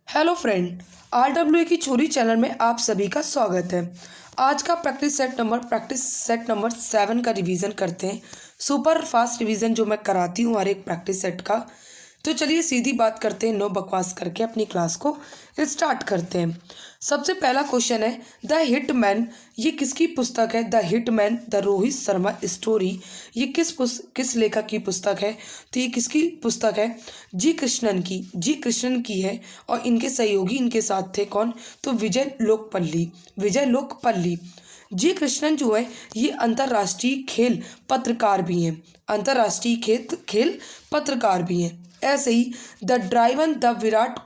Hello friend, RWA की चोरी channel में आप सभी का स्वागत है। आज का प्रैक्टिस सेट नंबर 7 का रिवीजन करते हैं। सुपर फास्ट रिवीजन जो मैं कराती हूँ हर एक प्रैक्टिस सेट का। तो चलिए सीधी बात करते हैं, नो बकवास करके अपनी क्लास को स्टार्ट करते हैं। सबसे पहला क्वेश्चन है द हिटमैन। ये किसकी पुस्तक है? The hitman the Rohit Sharma story. ये किस लेखक की पुस्तक है? तो ये किसकी पुस्तक है? जी कृष्णन की है। और इनके सहयोगी इनके साथ थे कौन? तो विजय लोकपल्ली। जी कृष्णन जो है ये अंतर्राष्ट्रीय खेल पत्रकार भी हैं। खेल पत्रकार भी हैं। ऐसे ही the driven the Virat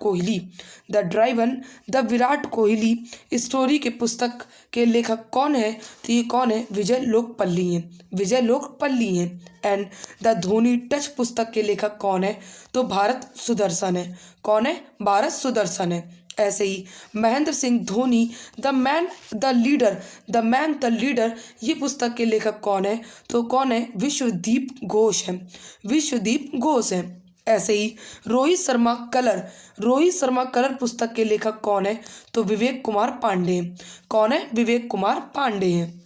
Kohli story के पुस्तक के लेखक कौन है? तो ये कौन है? विजय लोकपल्ली हैं। एंड द धोनी टच पुस्तक के लेखक कौन है? तो भारत सुदर्शन है। कौन है? भारत सुदर्शन है। ऐसे ही Mahendra Singh Dhoni the man the leader ये पुस्तक के लेखक कौन है? तो कौन है? विश्वदीप घोष है। ऐसे ही रोहित शर्मा कलर पुस्तक के लेखक कौन है? तो विवेक कुमार पांडे। कौन है? विवेक कुमार पांडे हैं।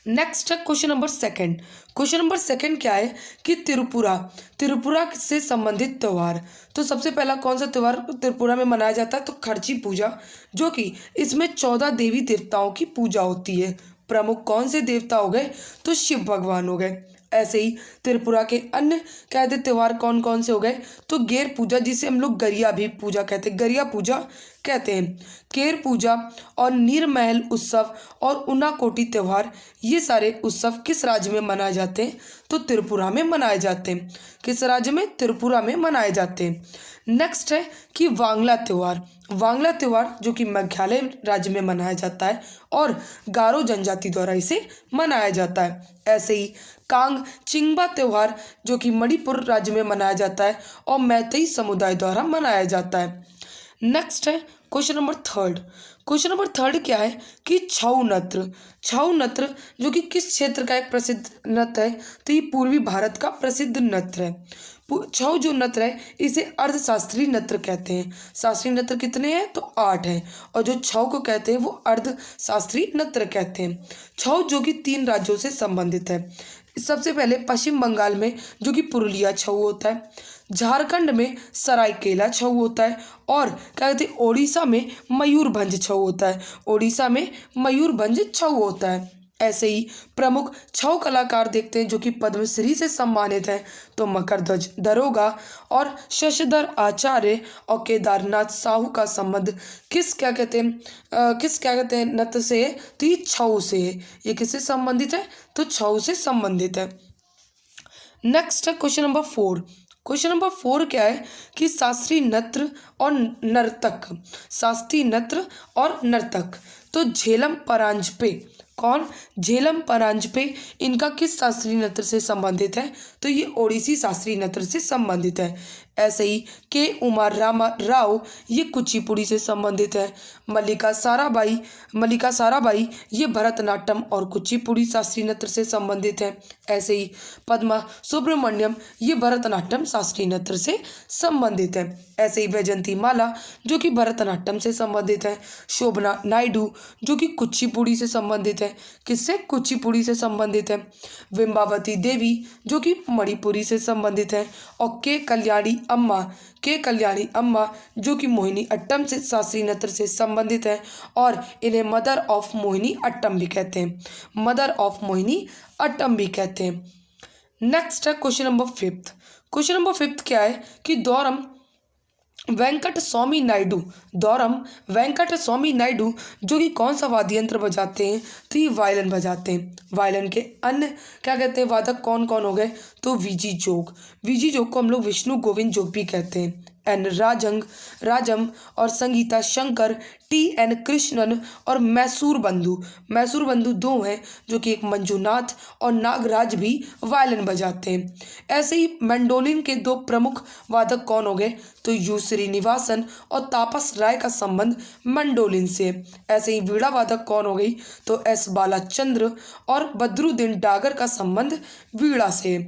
नेक्स्ट है क्वेश्चन नंबर सेकंड क्या है कि त्रिपुरा से संबंधित त्यौहार। तो सबसे पहला कौन सा त्यौहार त्रिपुरा में मनाया जाता है? तो खर्ची पूजा, जो कि इसमें 14 देवी देवताओं की पूजा होती है। प्रमुख कौन से देवता हो गए? तो शिव भगवान हो गए। ऐसे ही त्रिपुरा के अन्य कहते त्यौहार कौन कौन से हो गए? तो गेर पूजा, जिसे हम लोग गरिया पूजा कहते हैं। केर पूजा और नीरमहल उत्सव और उनाकोटी त्यौहार, ये सारे उत्सव किस राज्य में मनाए जाते हैं? तो त्रिपुरा में मनाए जाते हैं। किस राज्य में? त्रिपुरा में मनाए जाते हैं। नेक्स्ट है कि वांगला त्यौहार जो कि मेघालय राज्य में मनाया जाता है और गारो जनजाति द्वारा इसे मनाया जाता है। ऐसे ही कांग चिंगबा त्यौहार जो कि मणिपुर राज्य में मनाया जाता है और मैतेई समुदाय द्वारा मनाया जाता है। नेक्स्ट है क्वेश्चन नंबर थर्ड क्या है कि छऊ नृत्य जो कि किस क्षेत्र का एक प्रसिद्ध नृत्य है? तो ये पूर्वी भारत का प्रसिद्ध नृत्य है। छऊ जो नृत्य है इसे अर्धशास्त्रीय नृत्य कहते हैं। शास्त्रीय नृत्य कितने हैं? तो 8 हैं। और जो छऊ को कहते हैं वो अर्धशास्त्रीय नृत्य कहते हैं। छऊ जो कि 3 राज्यों से संबंधित है। सबसे पहले पश्चिम बंगाल में जो कि पुरुलिया छऊ होता है, झारखंड में सरायकेला छऊ होता है और क्या कहते हैं ओडिशा में मयूरभंज छऊ होता है। ऐसे ही प्रमुख छऊ कलाकार देखते हैं जो कि पद्मश्री से सम्मानित हैं। तो मकरध्वज दरोगा और शशधर आचार्य और केदारनाथ साहू का संबंध किस क्या कहते हैं नृत्य से है? तो ये छऊ से है। ये किससे संबंधित है? तो छऊ से संबंधित है। नेक्स्ट है क्वेश्चन नंबर 4 क्या है कि शास्त्रीय नृत्य और नर्तक। तो झेलम परांजपे इनका किस शास्त्रीय नृत्य से संबंधित है? तो ये ओडिसी शास्त्रीय नृत्य से संबंधित है। ऐसे ही के उमा राव ये कुचिपुड़ी से संबंधित है। मल्लिका साराबाई ये भरतनाट्यम और कुचिपुड़ी शास्त्रीय नृत्य से संबंधित है। ऐसे ही पद्मा सुब्रमण्यम ये भरतनाट्यम शास्त्रीय नृत्य से संबंधित है। ऐसे ही वैजंती माला जो कि भरतनाट्यम से संबंधित है। शोभना नायडू जो कि कुचिपुड़ी से संबंधित है। किससे? कुचिपुड़ी से संबंधित है। विम्बावती देवी जो कि मणिपुरी से संबंधित है। और के कल्याणी अम्मा जो कि मोहिनी अट्टम से शास्त्रीय नृत्य से संबंधित है और इन्हें मदर ऑफ मोहिनी अट्टम भी कहते हैं। नेक्स्ट है क्वेश्चन नंबर 5 क्या है कि दौरम वेंकट स्वामी नायडू जो कि कौन सा वाद्य यंत्र बजाते हैं? तो ये वायलिन बजाते हैं। वायलिन के अन्य क्या कहते हैं वादक कौन कौन हो गए? तो वीजी जोग को हम लोग विष्णु गोविंद जोग भी कहते हैं। एन राजम और संगीता शंकर, TN कृष्णन और मैसूर बंधु 2 हैं जो कि एक मंजुनाथ और नागराज भी वायलिन बजाते हैं। ऐसे ही मैंडोलिन के 2 प्रमुख वादक कौन हो गए? तो यू श्रीनिवासन और तापस राय का संबंध मैंडोलिन से। ऐसे ही वीणा वादक कौन हो गई? तो S बालाचंद्र और बद्रुद्दीन डागर का संबंध वीणा से।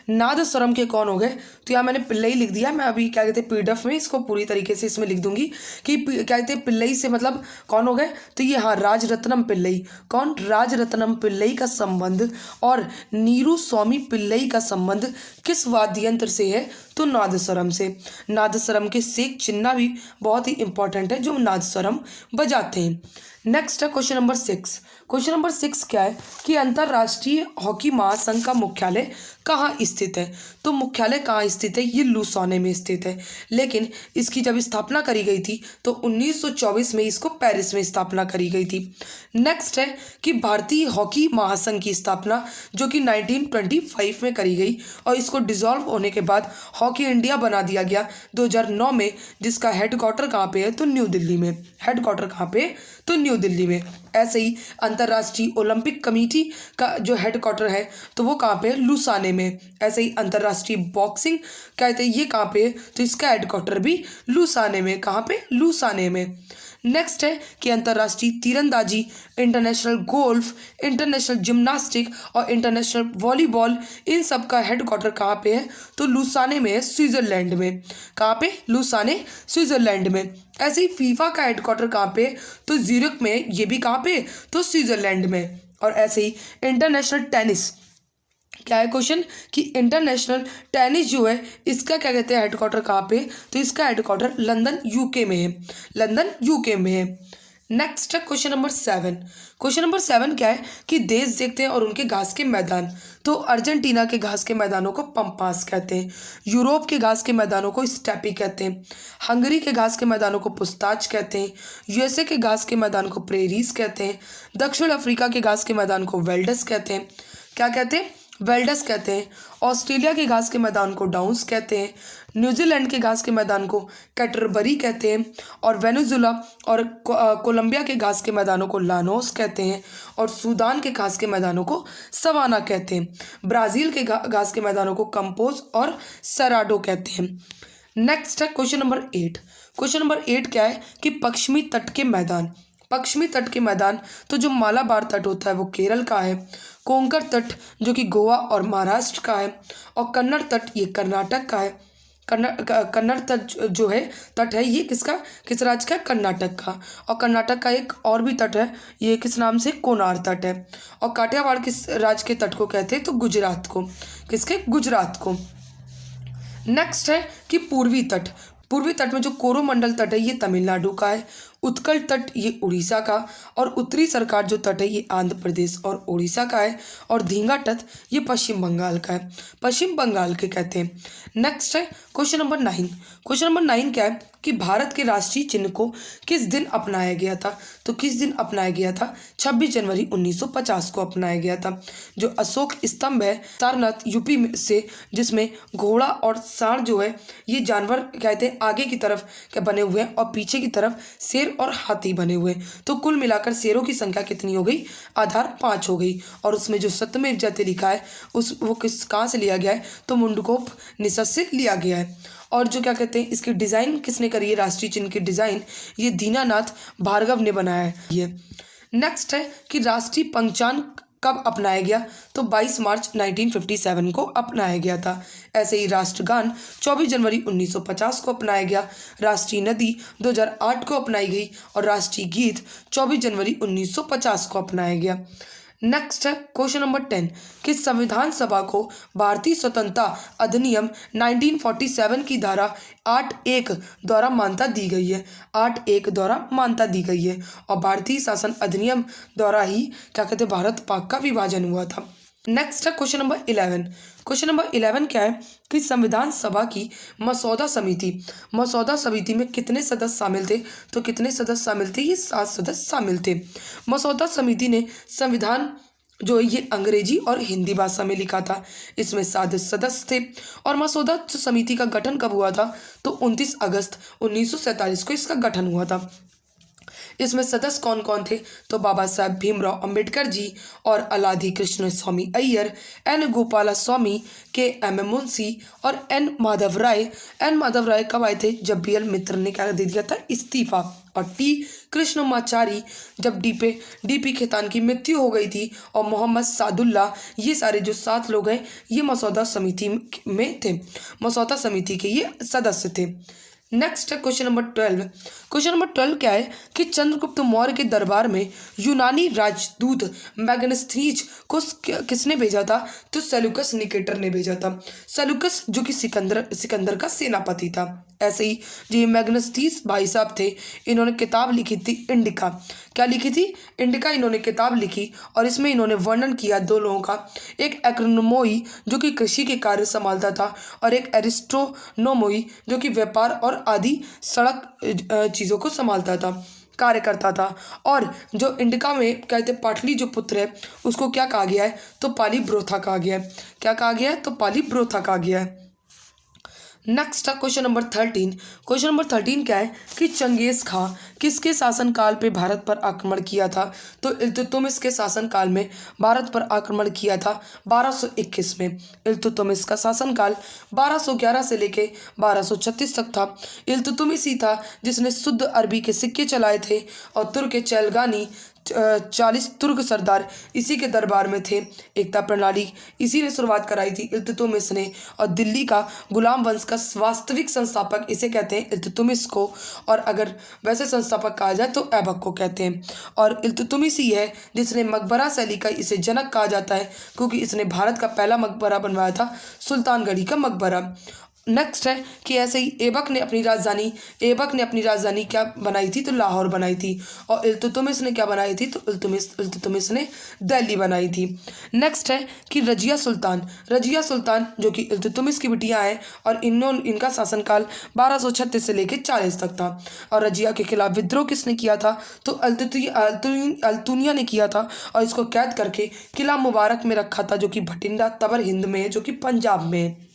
नादस्वरम के कौन हो गए, तो यहाँ मैंने पिल्लई लिख दिया। मैं अभी क्या कहते हैं पीडीएफ में इसको पूरी तरीके से इसमें लिख दूंगी कि क्या कहते हैं पिल्लई से मतलब कौन हो गए, तो ये हाँ राजरत्नम पिल्लई। कौन, राजरत्नम पिल्लई का संबंध और नीरू स्वामी पिल्लई का संबंध किस वाद्य यंत्र से है, तो नादस्वरम से। नादस्वरम के शेख चिन्ना भी बहुत ही इंपॉर्टेंट है जो नादस्वरम बजाते हैं। नेक्स्ट है क्वेश्चन नंबर 6। क्वेश्चन नंबर 6 क्या है कि अंतर्राष्ट्रीय हॉकी महासंघ का मुख्यालय कहाँ स्थित है, तो मुख्यालय कहाँ स्थित है, ये लुसाने में स्थित है। लेकिन इसकी जब स्थापना करी गई थी तो 1924 में इसको पेरिस में स्थापना करी गई थी। नेक्स्ट है कि भारतीय हॉकी महासंघ की स्थापना जो कि 1925 में करी गई और इसको डिसॉल्व होने के बाद हॉकी इंडिया बना दिया गया 2009 में, जिसका हेडक्वार्टर कहाँ पे है, तो न्यू दिल्ली में। हेडक्वार्टर कहाँ पे, तो न्यू दिल्ली में। ऐसे ही अंतर्राष्ट्रीय ओलंपिक कमेटी का जो हेडक्वार्टर है तो वो कहाँ पे है, लुसाने में। ऐसे ही अंतर्राष्ट्रीय बॉक्सिंग कहते हैं ये कहाँ पे है, तो इसका हेडक्वार्टर भी लुसाने में। कहाँ पे, लुसाने में। नेक्स्ट है कि अंतर्राष्ट्रीय तीरंदाजी, इंटरनेशनल गोल्फ, इंटरनेशनल जिम्नास्टिक और इंटरनेशनल वॉलीबॉल, इन सब का हेडक्वार्टर कहाँ पे है, तो लुसाने में है, स्विट्जरलैंड में। कहाँ पे, लुसाने, स्विट्जरलैंड में। ऐसे ही फीफा का हेडक्वार्टर कहाँ पे, तो ज्यूरिख में, ये भी कहाँ पे, तो स्विट्जरलैंड में। और ऐसे ही इंटरनेशनल टेनिस, क्या है क्वेश्चन कि इंटरनेशनल टेनिस जो है इसका क्या कहते हैं हेडक्वार्टर कहाँ पे, तो इसका हेडक्वार्टर लंदन यूके में है। लंदन यूके में है। नेक्स्ट है क्वेश्चन नंबर 7। क्वेश्चन नंबर 7 क्या है कि देश देखते हैं और उनके घास के मैदान, तो अर्जेंटीना के घास के मैदानों को पंपास कहते हैं, यूरोप के घास के मैदानों को स्टेपी कहते हैं, हंगरी के घास के मैदानों को पुस्ताच कहते हैं, यूएसए के घास के मैदान को प्रेरीज कहते हैं, दक्षिण अफ्रीका के घास के मैदान को वेल्डस कहते हैं। क्या कहते हैं, वेल्डस कहते हैं। ऑस्ट्रेलिया के घास के मैदान को डाउन्स कहते हैं, न्यूजीलैंड के घास के मैदान को कैटरबरी कहते हैं, और वेनेजुला और कोलंबिया के घास के मैदानों को लानोस कहते हैं, और सूडान के घास के मैदानों को सवाना कहते हैं। ब्राज़ील के घास के मैदानों को कंपोज और सराडो कहते हैं। नेक्स्ट है क्वेश्चन नंबर 8। क्वेश्चन नंबर 8 क्या है कि पश्चिमी तट के मैदान। पश्चिमी तट के मैदान, तो जो मालाबार तट होता है वो केरल का है, कोंकण तट जो कि गोवा और महाराष्ट्र का है, और कन्नड़ तट ये कर्नाटक का है। कन्नड़ तट जो है तट है ये किसका, किस राज्य का, कर्नाटक का। और कर्नाटक का एक और भी तट है, ये किस नाम से, कोनार तट है। और काठियावाड़ किस राज्य के तट को कहते हैं, तो गुजरात को। किसके, गुजरात को। नेक्स्ट है कि पूर्वी तट। पूर्वी तट में जो कोरोमंडल तट है ये तमिलनाडु का है, उत्कल तट ये उड़ीसा का, और उत्तरी सरकार जो तट है ये आंध्र प्रदेश और उड़ीसा का है, और धींगा तट ये पश्चिम बंगाल का है, पश्चिम बंगाल के कहते हैं। नेक्स्ट है क्वेश्चन नंबर 9। क्वेश्चन नंबर 9 क्या है कि भारत के राष्ट्रीय चिन्ह को किस दिन अपनाया गया था, तो किस दिन अपनाया गया था, 26 जनवरी 1950 को अपनाया गया था। जो अशोक स्तंभ है सारनाथ यूपी में से, जिसमें घोड़ा और सांड जो है ये जानवर कहते हैं आगे की तरफ क्या बने हुए हैं और पीछे की तरफ शेर और हाथी बने हुए। तो कुल मिलाकर शेरों की संख्या कितनी हो गई, आधार 5 हो गई। और उसमें जो सत्यमेव जयते लिखा है उस वो किस कहाँ से लिया गया है, तो मुंडकोपनिषद से लिया गया है। और जो क्या कहते हैं इसकी डिज़ाइन किसने करी है, राष्ट्रीय चिन्ह की डिज़ाइन ये दीनानाथ भार्गव ने बनाया है ये। नेक्स्ट है कि राष्ट्रीय पंचांग कब अपनाया गया, तो 22 मार्च 1957 को अपनाया गया था। ऐसे ही राष्ट्रगान 24 जनवरी 1950 को अपनाया गया, राष्ट्रीय नदी 2008 को अपनाई गई, और राष्ट्रीय गीत 24 जनवरी 1950 को अपनाया गया। नेक्स्ट है क्वेश्चन नंबर 10 कि संविधान सभा को भारतीय स्वतंत्रता अधिनियम 1947 की धारा 8(1) द्वारा मान्यता दी गई है। 8(1) द्वारा मान्यता दी गई है, और भारतीय शासन अधिनियम द्वारा ही क्या कहते हैं भारत पाक का विभाजन हुआ था। नेक्स्ट है क्वेश्चन नंबर 11। क्वेश्चन नंबर 11 क्या है कि संविधान सभा की मसौदा समिति में कितने सदस्य शामिल थे, तो कितने सदस्य शामिल थे, ये 7 सदस्य शामिल थे। मसौदा समिति ने संविधान जो ये अंग्रेजी और हिंदी भाषा में लिखा था, इसमें 7 सदस्य थे। और मसौदा समिति का गठन कब हुआ था, तो 29 अगस्त 1947 को इसका गठन हुआ था। इसमें सदस्य कौन कौन थे? तो बाबा साहब भीमराव अंबेडकर जी और अलाधी कृष्ण स्वामी अय्यर, एन गोपाला स्वामी, के एम मुंशी और एन माधव राय। एन माधव राय कब आए थे? जब बी एल मित्र ने क्या दे दिया था? इस्तीफा। और टी कृष्णमाचारी जब डीपी खेतान की मृत्यु हो गई थी, और मोहम्मद सादुल्ला, ये सारे जो 7 लोग हैं ये मसौदा समिति में थे, मसौदा समिति के ये सदस्य थे। नेक्स्ट है क्वेश्चन नंबर 12। क्वेश्चन नंबर 12 क्या है कि चंद्रगुप्त मौर्य के दरबार में यूनानी राजदूत मैग्नेस्थनीज को किसने भेजा था? तो सेल्यूकस निकेटर ने भेजा था। सेल्यूकस जो कि सिकंदर का सेनापति था। ऐसे ही जो मैग्नेस्थनीज भाई साहब थे, इन्होंने किताब लिखी थी इंडिका। क्या लिखी थी? इंडिका इन्होंने किताब लिखी, और इसमें इन्होंने वर्णन किया 2 लोगों का, एक एग्रोनोमोई जो कि कृषि के कार्य संभालता था, और एक एरिस्ट्रोनोमोई जो कि व्यापार और आदि सड़क चीज़ों को संभालता था, कार्य करता था। और जो इंडिका में कहते पाटली जो पुत्र है उसको क्या कहा गया है? तो पाली ब्रोथा कहा गया है। क्या कहा गया है? तो पाली ब्रोथा कहा गया है। नेक्स्ट है क्वेश्चन नंबर 13। क्वेश्चन नंबर 13 क्या है कि चंगेज खां किसके शासनकाल पे भारत पर आक्रमण किया था? तो इल्तुतमिश के शासनकाल में भारत पर आक्रमण किया था 1221 में। इल्तुतमिश का शासनकाल 1211 से लेके 1236 तक था। इल्तुतमिश ही था जिसने शुद्ध अरबी के सिक्के चलाए थे, और तुर्क के चैलगानी 40 तुर्क सरदार इसी के दरबार में थे। एकता प्रणाली इसी ने शुरुआत कराई थी, इल्तुतमिश ने। और दिल्ली का गुलाम वंश का वास्तविक संस्थापक इसे कहते हैं, इल्तुतमिश को। और अगर वैसे संस्थापक कहा जाए तो ऐबक को कहते हैं। और इल्तुतमिश ही है जिसने मकबरा शैली का इसे जनक कहा जाता है, क्योंकि इसने भारत का पहला मकबरा बनवाया था, सुल्तानगढ़ी का मकबरा। नेक्स्ट है कि ऐसे ही ऐबक ने अपनी राजधानी क्या बनाई थी? तो लाहौर बनाई थी। और इल्तुतमिश ने क्या बनाई थी? तो इल्तुतमिश ने दिल्ली बनाई थी। नेक्स्ट है कि रजिया सुल्तान जो कि इल्तुतमिश की बिटियां हैं, और इनका शासनकाल 1236 से लेकर 40 तक था। और रजिया के खिलाफ विद्रोह किसने किया था? तो अल्तुनिया ने किया था, और इसको कैद करके किला मुबारक में रखा था, जो कि भटिंडा तबर हिंद में है, जो कि पंजाब में है।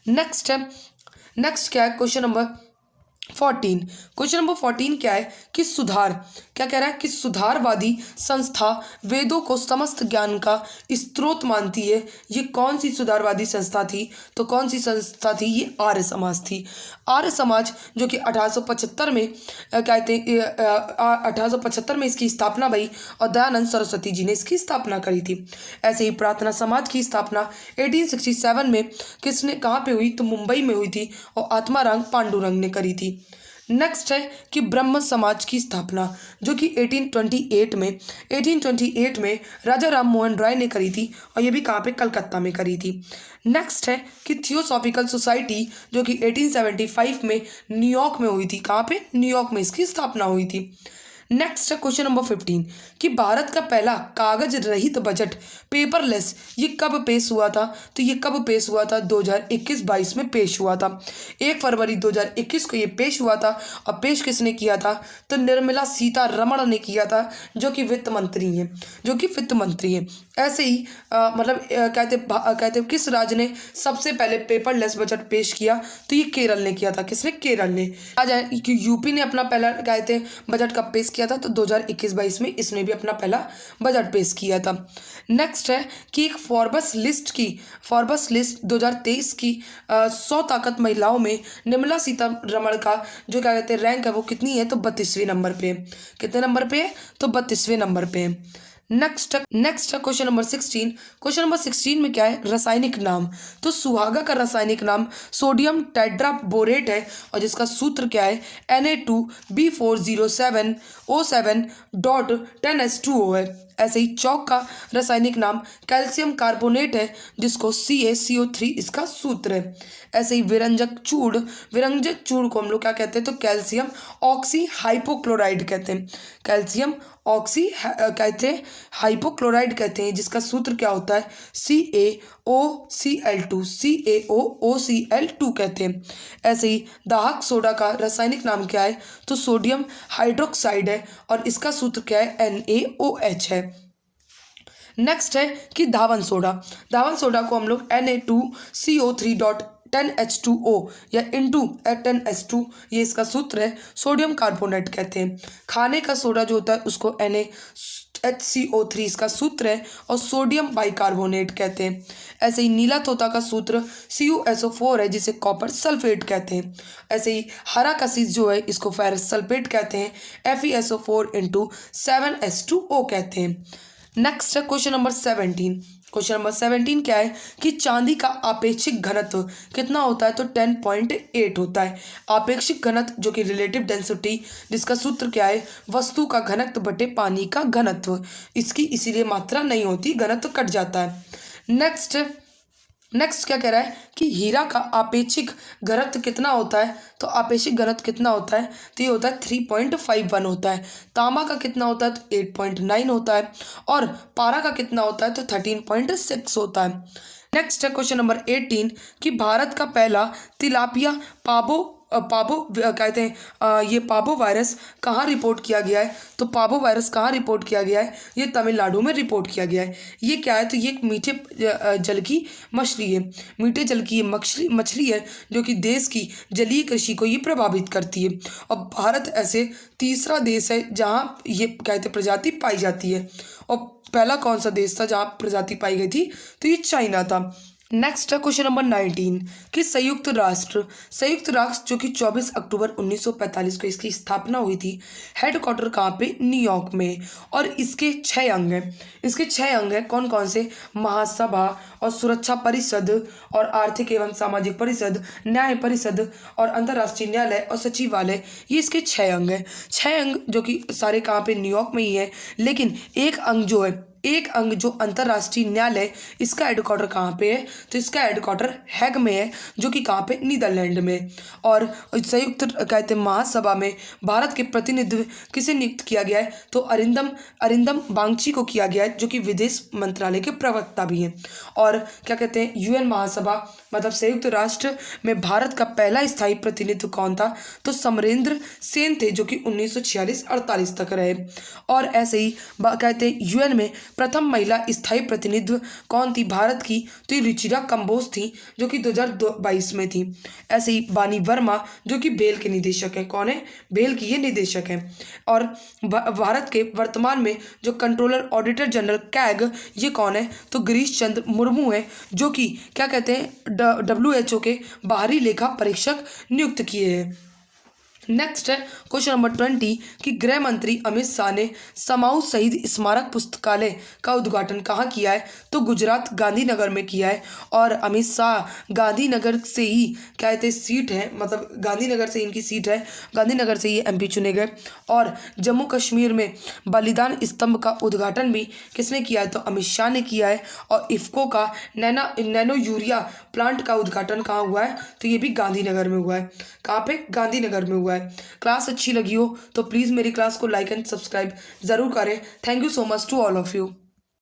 नेक्स्ट क्या है क्वेश्चन नंबर 14। क्वेश्चन नंबर 14 क्या है कि क्या कह रहा है कि सुधारवादी संस्था वेदों को समस्त ज्ञान का स्रोत मानती है। ये कौन सी सुधारवादी संस्था थी? तो कौन सी संस्था थी? ये आर्य समाज थी। आर्य समाज जो कि 1875 में कहते हैं 1875 में इसकी स्थापना भई, और दयानंद सरस्वती जी ने इसकी स्थापना करी थी। ऐसे ही प्रार्थना समाज की स्थापना 1867 में किसने कहाँ पे हुई? तो मुंबई में हुई थी, और आत्माराम पांडुरंग ने करी थी। नेक्स्ट है कि ब्रह्म समाज की स्थापना जो कि 1828 में राजा राम मोहन राय ने करी थी, और ये भी कहाँ पे? कलकत्ता में करी थी। नेक्स्ट है कि थियोसॉफिकल सोसाइटी जो कि 1875 में न्यूयॉर्क में हुई थी। कहाँ पे? न्यूयॉर्क में इसकी स्थापना हुई थी। नेक्स्ट है क्वेश्चन नंबर 15 कि भारत का पहला कागज रहित बजट पेपरलेस ये कब पेश हुआ था? तो ये कब पेश हुआ था? 2021-22 में पेश हुआ था। 1 फरवरी 2021 को ये पेश हुआ था, और पेश किसने किया था? तो निर्मला सीतारमण ने किया था, जो कि वित्त मंत्री हैं। ऐसे ही कहते किस राज्य ने सबसे पहले पेपरलेस बजट पेश किया? तो ये केरल ने किया था। किसने? केरल ने। आ जाए कि यूपी ने अपना पहला बजट कब पेश किया था? तो 2021-22 में इसने भी अपना पहला बजट पेश किया था। नेक्स्ट है कि एक फोर्ब्स लिस्ट 2023 की 100 ताकत महिलाओं में निर्मला सीतारमण का जो रैंक है वो कितनी है? तो 32वें नंबर पे। कितने नंबर पे है? तो 32वें नंबर पे। Next question number 16। Question number 16 में क्या है? रासायनिक नाम। तो सुहागा का रासायनिक नाम सोडियम टेट्राबोरेट है, और जिसका सूत्र क्या है? Na2B4007O7.10H2O है। ऐसे ही चौक का रासायनिक नाम कैल्शियम कार्बोनेट है, जिसको CaCO3 इसका सूत्र है। ऐसे ही विरंजक चूड़ को हम लोग क्या कहते हैं? तो कैल्शियम ऑक्सी हाइपोक्लोराइड कहते हैं। कैल्शियम ऑक्सी कहते हैं, हाइपोक्लोराइड कहते हैं, जिसका सूत्र क्या होता है? CaOCl2 कहते हैं। ऐसे ही दाहक सोडा का रासायनिक नाम क्या है? तो सोडियम हाइड्रोक्साइड है, और इसका सूत्र क्या है? NaOH है। नेक्स्ट है कि धावन सोडा को हम लोग Na2CO3 10H2O या इंटू 10H2 ये इसका सूत्र है। सोडियम कार्बोनेट कहते हैं। खाने का सोडा जो होता है उसको NaHCO3 इसका सूत्र है और सोडियम बाइकार्बोनेट कहते हैं। ऐसे ही नीला तोता का सूत्र CuSO4 है जिसे कॉपर सल्फेट कहते हैं। ऐसे ही हरा कसीस जो है इसको फेरस सल्फेट कहते हैं। FeSO4 इंटू 7H2O कहते हैं। नेक्स्ट है क्वेश्चन नंबर 17। क्वेश्चन नंबर 17 क्या है कि चांदी का आपेक्षिक घनत्व कितना होता है, तो 10.8 होता है। आपेक्षिक घनत्व जो कि रिलेटिव डेंसिटी, जिसका सूत्र क्या है, वस्तु का घनत्व बटे पानी का घनत्व। इसकी इसीलिए मात्रा नहीं होती, घनत्व कट जाता है। नेक्स्ट क्या कह रहा है कि हीरा का आपेक्षिक घनत्व कितना होता है, तो आपेक्षिक घनत्व कितना होता है, तो ये होता है 3.51 होता है। तांबा का कितना होता है, तो 8.9 होता है। और पारा का कितना होता है, तो 13.6 होता है। नेक्स्ट है क्वेश्चन नंबर 18 कि भारत का पहला तिलापिया पाबो कहते हैं ये पाबो वायरस कहाँ रिपोर्ट किया गया है, तो पाबो वायरस कहाँ रिपोर्ट किया गया है, ये तमिलनाडु में रिपोर्ट किया गया है। ये क्या है, तो ये एक मीठे जल की मछली है। मीठे जल की ये मछली है जो कि देश की जलीय कृषि को ये प्रभावित करती है। और भारत ऐसे तीसरा देश है जहाँ ये कहते प्रजाति पाई जाती है। और पहला कौन सा देश था जहाँ प्रजाति पाई गई थी, तो ये चाइना था। नेक्स्ट है क्वेश्चन नंबर 19 कि संयुक्त राष्ट्र जो कि 24 अक्टूबर 1945 को इसकी स्थापना हुई थी, हेडक्वार्टर कहाँ पे, न्यूयॉर्क में। और इसके 6 अंग हैं। कौन कौन से, महासभा और सुरक्षा परिषद और आर्थिक एवं सामाजिक परिषद, न्याय परिषद और अंतर्राष्ट्रीय न्यायालय और सचिवालय। ये इसके 6 अंग हैं। 6 अंग जो कि सारे कहाँ पे, न्यूयॉर्क में ही है। लेकिन एक अंग जो अंतर्राष्ट्रीय न्यायालय, इसका हेडक्वार्टर कहाँ पे है, तो इसका हेडक्वार्टर हैग में है जो कि कहाँ पे, नीदरलैंड में। और संयुक्त कहते हैं महासभा में भारत के प्रतिनिधित्व किसे नियुक्त किया गया है, तो अरिंदम बागची को किया गया है जो कि विदेश मंत्रालय के प्रवक्ता भी हैं। और क्या कहते हैं, UN महासभा मतलब संयुक्त राष्ट्र में भारत का पहला स्थायी प्रतिनिधित्व कौन था, तो समरेंद्र सेन थे जो कि 1946-48 तक रहे। और ऐसे ही कहते हैं UN में प्रथम महिला स्थायी प्रतिनिधित्व कौन थी भारत की, तो ये रुचिरा कंबोज थी जो कि 2022 में थी। ऐसे ही बानी वर्मा जो कि भेल के निदेशक हैं। कौन है, भेल की ये निदेशक हैं। और भारत के वर्तमान में जो कंट्रोलर ऑडिटर जनरल कैग, ये कौन है, तो गिरीश चंद्र मुर्मू है जो कि क्या कहते हैं WHO के बाहरी लेखा परीक्षक नियुक्त किए हैं। नेक्स्ट है क्वेश्चन नंबर 20 कि गृह मंत्री अमित शाह ने समाऊ शहीद स्मारक पुस्तकालय का उद्घाटन कहाँ किया है, तो गुजरात गांधीनगर में किया है। और अमित शाह गांधीनगर से ही क्या कहते सीट है, मतलब गांधीनगर से इनकी सीट है, गांधीनगर से ये MP चुने गए। और जम्मू कश्मीर में बलिदान स्तंभ का उद्घाटन भी किसने किया है, तो अमित शाह ने किया है। और इफ्को का नैनो यूरिया प्लांट का उद्घाटन कहाँ हुआ है, तो ये भी गांधीनगर में हुआ है। कहाँ पे, गांधीनगर में हुआ है। क्लास अच्छी लगी हो तो प्लीज़ मेरी क्लास को लाइक एंड सब्सक्राइब ज़रूर करें। Thank you so much to all of you.